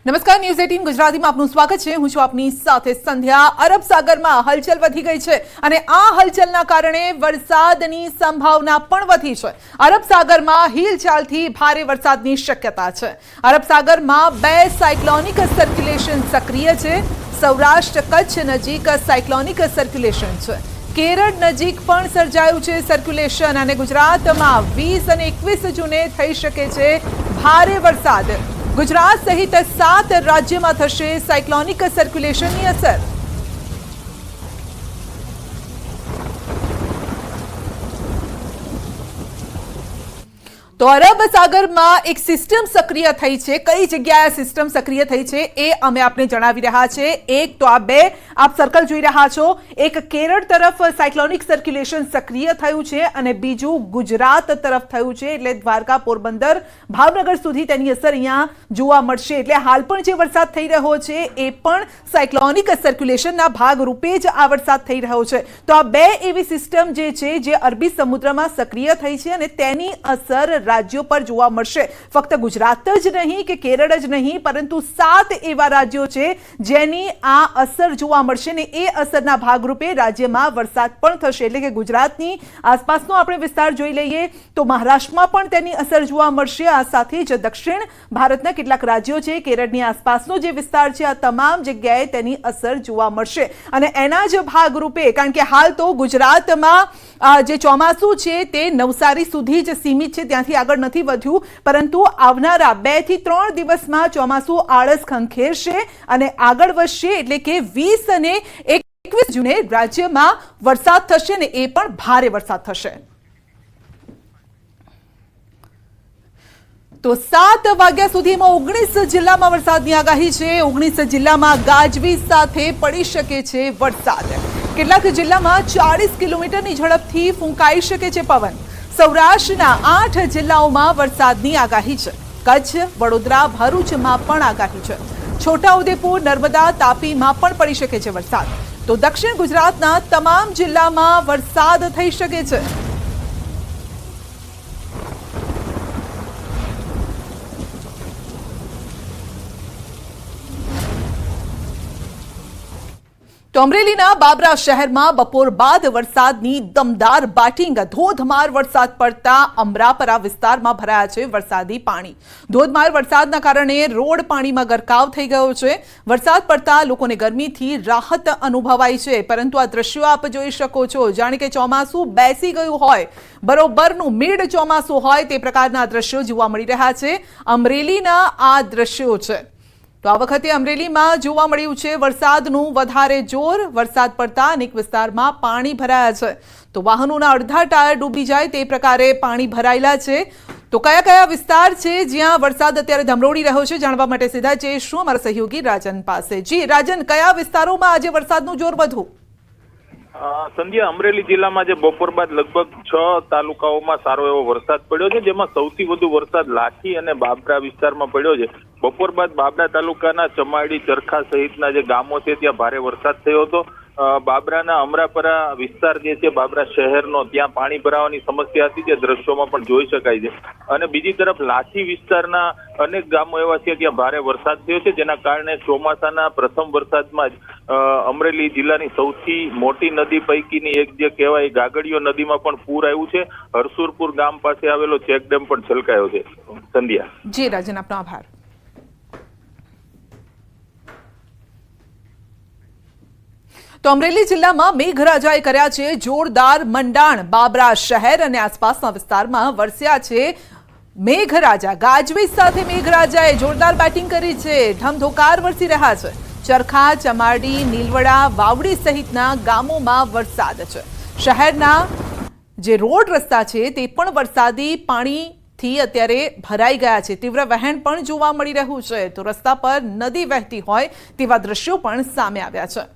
નમસ્કાર, ન્યૂઝ 18 ગુજરાતીમાં આપનું સ્વાગત છે। હું છું આપની સાથે સંધ્યા। અરબ સાગરમાં હલચલ વધી ગઈ છે અને આ હલચલના કારણે વરસાદની સંભાવના પણ વધી છે। અરબ સાગરમાં હિલચાલથી ભારે વરસાદની શક્યતા છે। અરબ સાગરમાં બે સાયક્લોનિક સર્ક્યુલેશન સક્રિય છે। સૌરાષ્ટ્ર કચ્છ નજીક સાયક્લોનિક સર્ક્યુલેશન છે। કેરળ નજીક પણ સર્જાયું છે સર્ક્યુલેશન અને ગુજરાતમાં 20 અને 21 જૂને થઈ શકે છે ભારે વરસાદ। गुजरात सहित 7 राज्य में थशे साइक्लोनिक सर्क्युलेशन की असर। तो अरब सागर में एक सिस्टम सक्रिय थई छे। कई जग्याए सिस्टम सक्रिय थई छे ए अमे आपने जणावी रह्या छे। एक तो आ बे आप सर्कल जोई रह्या छो, एक केरल तरफ साइक्लोनिक सर्क्युलेशन सक्रिय थयुं छे अने बीजू गुजरात तरफ थयुं छे। एटले द्वारका, पोरबंदर, भावनगर सुधी तेनी असर अहींया जोवा मळशे। एटले हाल पण जे वरसाद थई रह्यो छे ए पण साइक्लोनिक सर्क्युलेशनना भागरूपे ज आ वरसाद थई रह्यो छे। तो आ बे एवी सिस्टम जे छे जे अरबी समुद्रमा सक्रिय थई छे अने तेनी असर राज्यों पर जोवा मळशे। फक्त गुजरात ज नहीं कि केरल ज नहीं परंतु 7 एवा राज्यों छे जेनी आ असर जोवा मळशे ने ए असरना भागरूपे राज्यमां वरसाद पण थशे। એટલે કે ગુજરાતની આસપાસનો આપણે વિસ્તાર જોઈ લઈએ તો મહારાષ્ટ્રમાં પણ તેની અસર જોવા મળશે। આ સાથે જ દક્ષિણ ભારતના કેટલાક રાજ્યો છે, કેરળની આસપાસનો જે વિસ્તાર છે, આ તમામ જગ્યાએ તેની અસર જોવા મળશે અને એના જ ભાગરૂપે કારણ કે હાલ તો ગુજરાતમાં જે ચોમાસું છે તે નવસારી સુધી જ સીમિત છે, ત્યાંથી આગળ નથી વધ્યું, પરંતુ આવનારા 2 થી 3 દિવસમાં ચોમાસું આળસ ખંખેરશે અને આગળ વધશે। એટલે કે 20 અને 21 જૂને રાજ્યમાં વરસાદ થશે ને એ પણ ભારે વરસાદ થશે। તો 7 વાગ્યા સુધીમાં 19 જિલ્લામાં વરસાદની આગાહી છે। 19 જિલ્લામાં ગાજવીજ સાથે પડી શકે છે વરસાદ। કેટલાક જિલ્લામાં 40 કિલોમીટરની ઝડપથી ફૂંકાઈ શકે છે પવન। સૌરાષ્ટ્રના 8 જિલ્લાઓમાં વરસાદની આગાહી છે। કચ્છ, વડોદરા, ભરૂચમાં પણ આગાહી છે। છોટાઉદેપુર, નર્મદા, તાપીમાં પણ પડી શકે છે વરસાદ। તો દક્ષિણ ગુજરાતના તમામ જિલ્લામાં વરસાદ થઈ શકે છે। તો અમરેલીના બાબરા શહેરમાં બપોર બાદ વરસાદની દમદાર બેટિંગ। ધોધમાર વરસાદ પડતા અમરાપરા વિસ્તારમાં ભરાયા છે વરસાદી પાણી। ધોધમાર વરસાદના કારણે રોડ પાણીમાં ગરકાવ થઈ ગયો છે। વરસાદ પડતા લોકોને ગરમીથી રાહત અનુભવાઈ છે, પરંતુ આ દ્રશ્યો આપ જોઈ શકો છો જાણે કે ચોમાસું બેસી ગયું હોય, બરોબરનું મિડ ચોમાસું હોય તે પ્રકારના દ્રશ્યો જોવા મળી રહ્યા છે। અમરેલીના આ દ્રશ્યો છે। તો આ વખતે અમરેલીમાં જોવા મળ્યું છે વરસાદનું વધારે જોર। વરસાદ પડતા અનેક વિસ્તારમાં પાણી ભરાયા છે, તો વાહનોના અડધા ટાયર ડૂબી જાય તે પ્રકારે પાણી ભરાયેલા છે। તો કયા કયા વિસ્તાર છે જ્યાં વરસાદ અત્યારે ધમરોડી રહ્યો છે જાણવા માટે સીધા જઈશું અમારા સહયોગી રાજન પાસે। જી રાજન, કયા વિસ્તારોમાં આજે વરસાદનું જોર વધુ? સંધ્યા, અમરેલી જિલ્લામાં જે બપોર બાદ લગભગ 6 તાલુકાઓમાં સારો એવો વરસાદ પડ્યો છે, જેમાં સૌથી વધુ વરસાદ લાઠી અને બાબરા વિસ્તારમાં પડ્યો છે। બપોર બાદ બાબરા તાલુકાના ચમાડી, ચરખા સહિતના જે ગામો છે ત્યાં ભારે વરસાદ થયો હતો। બાબરાના અમરાપરા વિસ્તાર જે છે બાબરા શહેરનો, ત્યાં પાણી ભરાવાની સમસ્યા હતી, જે દ્રશ્યોમાં પણ જોઈ શકાય છે। અને બીજી તરફ લાઠી વિસ્તારના અનેક ગામો એવા છે ત્યાં ભારે વરસાદ થયો છે, જેના કારણે ચોમાસાના પ્રથમ વરસાદમાં જ અમરેલી જિલ્લાની સૌથી મોટી નદી પૈકીની એક જે કહેવાય ગાગડીયો નદીમાં પણ પૂર આવ્યું છે। હરસુરપુર ગામ પાસે આવેલો ચેકડેમ પણ છલકાયો છે। સંધ્યા જી રાજન, આપનો આભાર। તો અમરેલી જિલ્લામાં મેઘરાજાએ કર્યા છે જોરદાર મંડાણ। બાબરા શહેર અને આસપાસના વિસ્તારમાં વરસ્યા છે મેઘરાજા। ગાજવીજ સાથે મેઘરાજાએ જોરદાર બેટિંગ કરી છે। ધમધોકાર વરસી રહ્યા છે। ચરખા, ચમાડી, નીલવડા, વાવડી સહિતના ગામોમાં વરસાદ છે। શહેરના જે રોડ રસ્તા છે તે પણ વરસાદી પાણીથી અત્યારે ભરાઈ ગયા છે। તીવ્ર વહેણ પણ જોવા મળી રહ્યું છે, તો રસ્તા પર નદી વહેતી હોય તેવા દ્રશ્યો પણ સામે આવ્યા છે।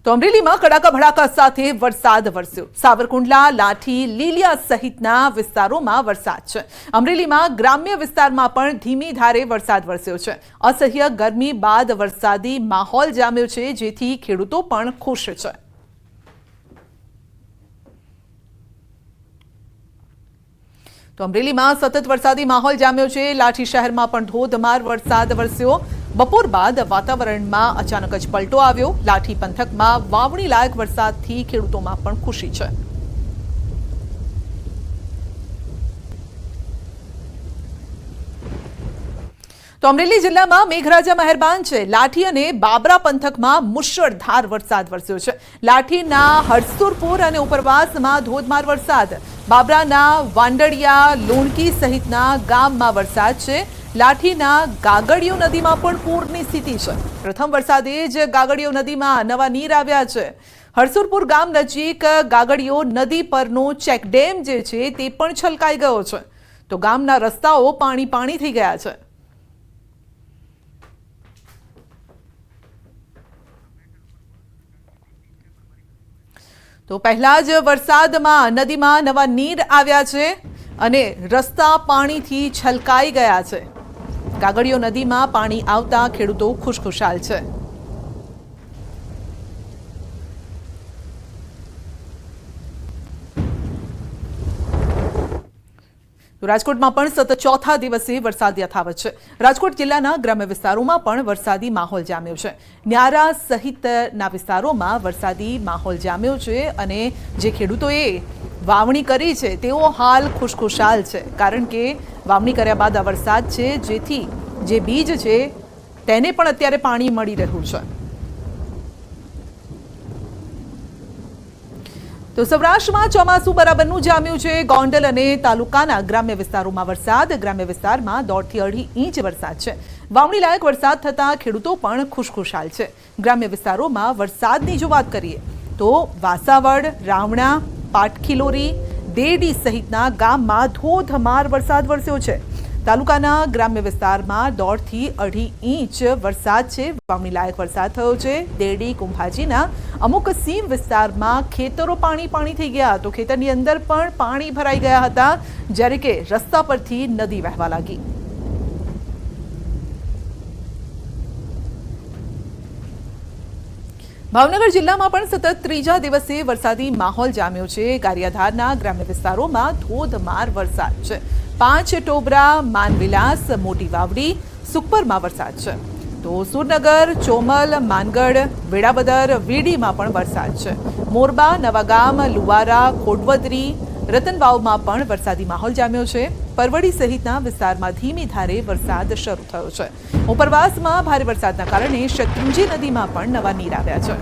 તો અમરેલીમાં કડાકા ભડાકા સાથે વરસાદ વરસ્યો। સાવરકુંડલા, લાઠી, લીલિયા સહિતના વિસ્તારોમાં વરસાદ છે। અમરેલીમાં ગ્રામ્ય વિસ્તારમાં પણ ધીમી ધારે વરસાદ વરસ્યો છે। અસહ્ય ગરમી બાદ વરસાદી માહોલ જામ્યો છે, જેથી ખેડૂતો પણ ખુશ છે। તો અમરેલીમાં સતત વરસાદી માહોલ જામ્યો છે। લાઠી શહેરમાં પણ ધોધમાર વરસાદ વરસ્યો। બપોર બાદ વાતાવરણમાં અચાનક જ પલટો આવ્યો। લાઠી પંથકમાં વાવણી લાયક વરસાદથી ખેડૂતોમાં પણ ખુશી છે। તો અમરેલી જિલ્લામાં મેઘરાજા મહેરબાન છે। લાઠી અને બાબરા પંથકમાં મુશળધાર વરસાદ વરસ્યો છે। લાઠીના હરસુરપુર અને ઉપરવાસમાં ધોધમાર વરસાદ। બાબરાના વાંડડિયા, લુણકી સહિતના ગામમાં વરસાદ છે। લાઠીના ગાગડિયો નદીમાં પણ પૂરની સ્થિતિ છે। પ્રથમ વરસાદે જ ગાગડિયો નદીમાં નવા નીર આવ્યા છે। હરસુરપુર ગામ નજીક ગાગડિયો નદી પરનો ચેકડેમ જે છે તે પણ છલકાઈ ગયો છે। તો ગામના રસ્તાઓ પાણી પાણી થઈ ગયા છે। તો પહેલા જ વરસાદમાં નદીમાં નવા નીર આવ્યા છે અને રસ્તા પાણીથી છલકાઈ ગયા છે। ગાગડિયો નદીમાં પાણી આવતા ખેડૂતો ખુશખુશાલ છે। રાજકોટમાં પણ સતત ચોથા દિવસે વરસાદ યથાવત છે। રાજકોટ જિલ્લાના ગ્રામ્ય વિસ્તારોમાં પણ વરસાદી માહોલ જામ્યો છે। ન્યારા સહિતના વિસ્તારોમાં વરસાદી માહોલ જામ્યો છે અને જે ખેડૂતોએ વાવણી કરી છે તેઓ હાલ ખુશખુશાલ છે, કારણ કે વાવણી કર્યા બાદ આ વરસાદ છે જેથી જે બીજ છે તેને પણ અત્યારે પાણી મળી રહ્યું છે। તો સૌરાષ્ટ્રમાં ચોમાસું બરાબરનું જામ્યું છે। ગોંડલ અને તાલુકાના ગ્રામ્ય વિસ્તારોમાં વરસાદ। ગ્રામ્ય વિસ્તારમાં 1.5 થી 2.5 ઇંચ વરસાદ છે। વાવણી લાયક વરસાદ થતાં ખેડૂતો પણ ખુશખુશાલ છે। ગ્રામ્ય વિસ્તારોમાં વરસાદની જો વાત કરીએ તો વાસાવડ, રાવણા, પાટખીલોરી, દેડી સહિતના ગામમાં ધોધમાર વરસાદ વરસ્યો છે। તાલુકાના ગ્રામ્ય વિસ્તારમાં 1.5 થી 2.5 ઇંચ વરસાદ છે। વાવણી લાયક વરસાદ થયો છે। દેડી, કુંભાજીના અમુક સીમ વિસ્તારમાં ખેતરો પાણી પાણી થઈ ગયા, તો ખેતરની અંદર પણ પાણી ભરાઈ ગયા હતા, જ્યારે કે રસ્તા પરથી નદી વહેવા લાગી। ભાવનગર જિલ્લામાં પણ સતત ત્રીજા દિવસે વરસાદી માહોલ જામ્યો છે। ગારિયાધારના ગ્રામ્ય વિસ્તારોમાં ધોધમાર વરસાદ છે। 5 ટોબરા, માનવિલાસ, મોટી વાવડી, સુખપરમાં વરસાદ છે। તો સુરનગર, ચોમલ, માનગઢ, વેળાબદર, વીડીમાં પણ વરસાદ છે। મોરબા, નવાગામ, લુવારા, કોટવદરી, રતનવાવમાં પણ વરસાદી માહોલ જામ્યો છે। પરવડી સહિતના વિસ્તારમાં ધીમી ધારે વરસાદ શરૂ થયો છે। ઉપરવાસમાં ભારે વરસાદના કારણે શત્રુંજી નદીમાં પણ નવા નીર આવ્યા છે।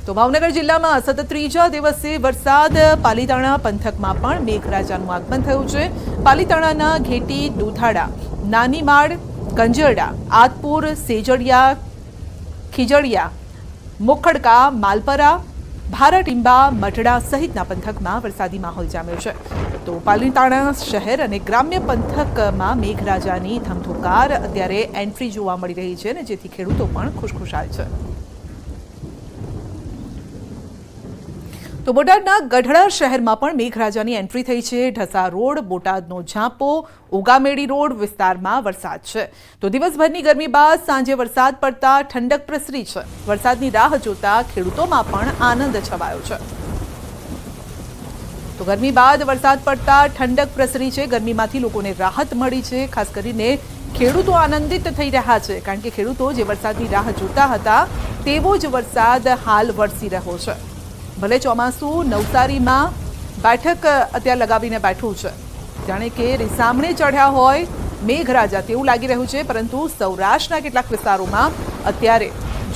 તો ભાવનગર જિલ્લામાં સતત ત્રીજા દિવસે વરસાદ। પાલીતાણા પંથકમાં પણ મેઘરાજાનું આગમન થયું છે। પાલીતાણાના ઘેટી, દુધાડા, નાનીમાડ, કંજરડા, આદપુર, સેજડિયા, ખીજડિયા, મોખડકા, માલપરા, ભારાટીંબા, મઢડા સહિતના પંથકમાં વરસાદી માહોલ જામ્યો છે। તો પાલીતાણા શહેર અને ગ્રામ્ય પંથકમાં મેઘરાજાની ધમધોકાર અત્યારે એન્ટ્રી જોવા મળી રહી છે અને જેથી ખેડૂતો પણ ખુશખુશાલ છે। તો બોટાદના ગઢડા શહેરમાં પણ મેઘરાજાની એન્ટ્રી થઈ છે। ઢસા રોડ, બોટાદનો ઝાંપો, ઉગામેડી રોડ વિસ્તારમાં વરસાદ છે। તો દિવસભરની ગરમી બાદ સાંજે વરસાદ પડતા ઠંડક પ્રસરી છે। વરસાદની રાહ જોતા ખેડૂતોમાં પણ આનંદ છવાયો છે। તો ગરમી બાદ વરસાદ પડતા ઠંડક પ્રસરી છે। ગરમીમાંથી લોકોને રાહત મળી છે। ખાસ કરીને ખેડૂતો આનંદિત થઈ રહ્યા છે, કારણ કે ખેડૂતો જે વરસાદની રાહ જોતા હતા તેવો જ વરસાદ હાલ વરસી રહ્યો છે। ભલે ચોમાસું નવસારીમાં બેઠક અત્યારે લગાવીને બેઠું છે, જાણે કે રીસામણે ચઢ્યા હોય મેઘરાજા તેવું લાગી રહ્યું છે, પરંતુ સૌરાષ્ટ્રના કેટલાક વિસ્તારોમાં અત્યારે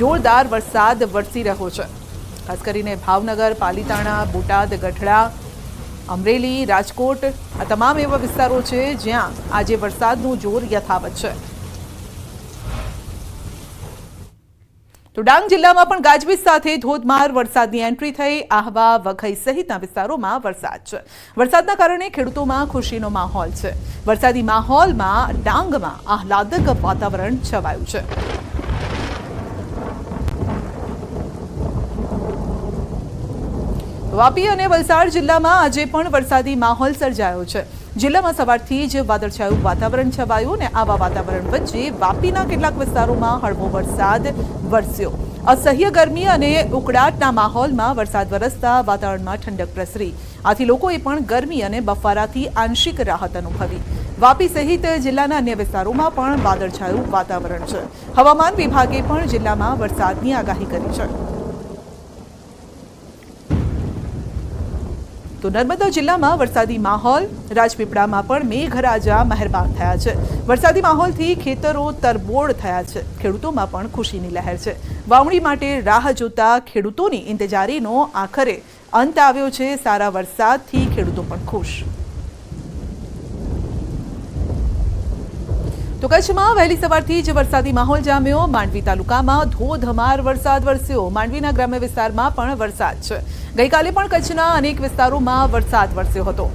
જોરદાર વરસાદ વરસી રહ્યો છે। ખાસ કરીને ભાવનગર, પાલીતાણા, બોટાદ, ગઢડા, અમરેલી, રાજકોટ આ તમામ એવા વિસ્તારો છે જ્યાં આજે વરસાદનું જોર યથાવત છે। તો ડાંગ જિલ્લામાં પણ ગાજવીજ સાથે ધોધમાર વરસાદની એન્ટ્રી થઈ। આહવા, વઘઈ સહિતના વિસ્તારોમાં વરસાદ છે। વરસાદના કારણે ખેડૂતોમાં ખુશીનો માહોલ છે। વરસાદી માહોલમાં ડાંગમાં આહલાદક વાતાવરણ છવાયું છે। વાપી અને વલસાડ જિલ્લામાં આજે પણ વરસાદી માહોલ સર્જાયો છે। જિલ્લામાં સવારથી જ વાદળછાયું વાતાવરણ છવાયું અને આવા વાતાવરણ વચ્ચે વાપીના કેટલાક વિસ્તારોમાં હળવો વરસાદ વરસ્યો। અસહ્ય ગરમી અને ઉકળાટના માહોલમાં વરસાદ વરસતા વાતાવરણમાં ઠંડક પ્રસરી. આથી લોકોએ પણ ગરમી અને બફારાથી આંશિક રાહત અનુભવી. વાપી સહિત જિલ્લાના અન્ય વિસ્તારોમાં પણ વાદળછાયું વાતાવરણ છે. હવામાન વિભાગે પણ જિલ્લામાં વરસાદની આગાહી કરી છે. તો નર્મદા જિલ્લામાં વરસાદી માહોલ. રાજપીપળામાં પણ મેઘરાજા મહેરબાન થયા છે. વરસાદી માહોલથી ખેતરો તરબોળ થયા છે. ખેડૂતોમાં પણ ખુશીની લહેર છે. વાવણી માટે રાહ જોતા ખેડૂતોની ઇંતજારીનો આખરે અંત આવ્યો છે. સારા વરસાદથી ખેડૂતો પણ ખુશ. તો કચ્છમાં વહેલી સવારથી જ વરસાદી માહોલ જામ્યો. માંડવી તાલુકામાં ધોધમાર વરસાદ વરસ્યો. માંડવીના ગ્રામ્ય વિસ્તારમાં પણ વરસાદ છે. ગઈકાલે પણ કચ્છના અનેક વિસ્તારોમાં વરસાદ વરસ્યો હતો.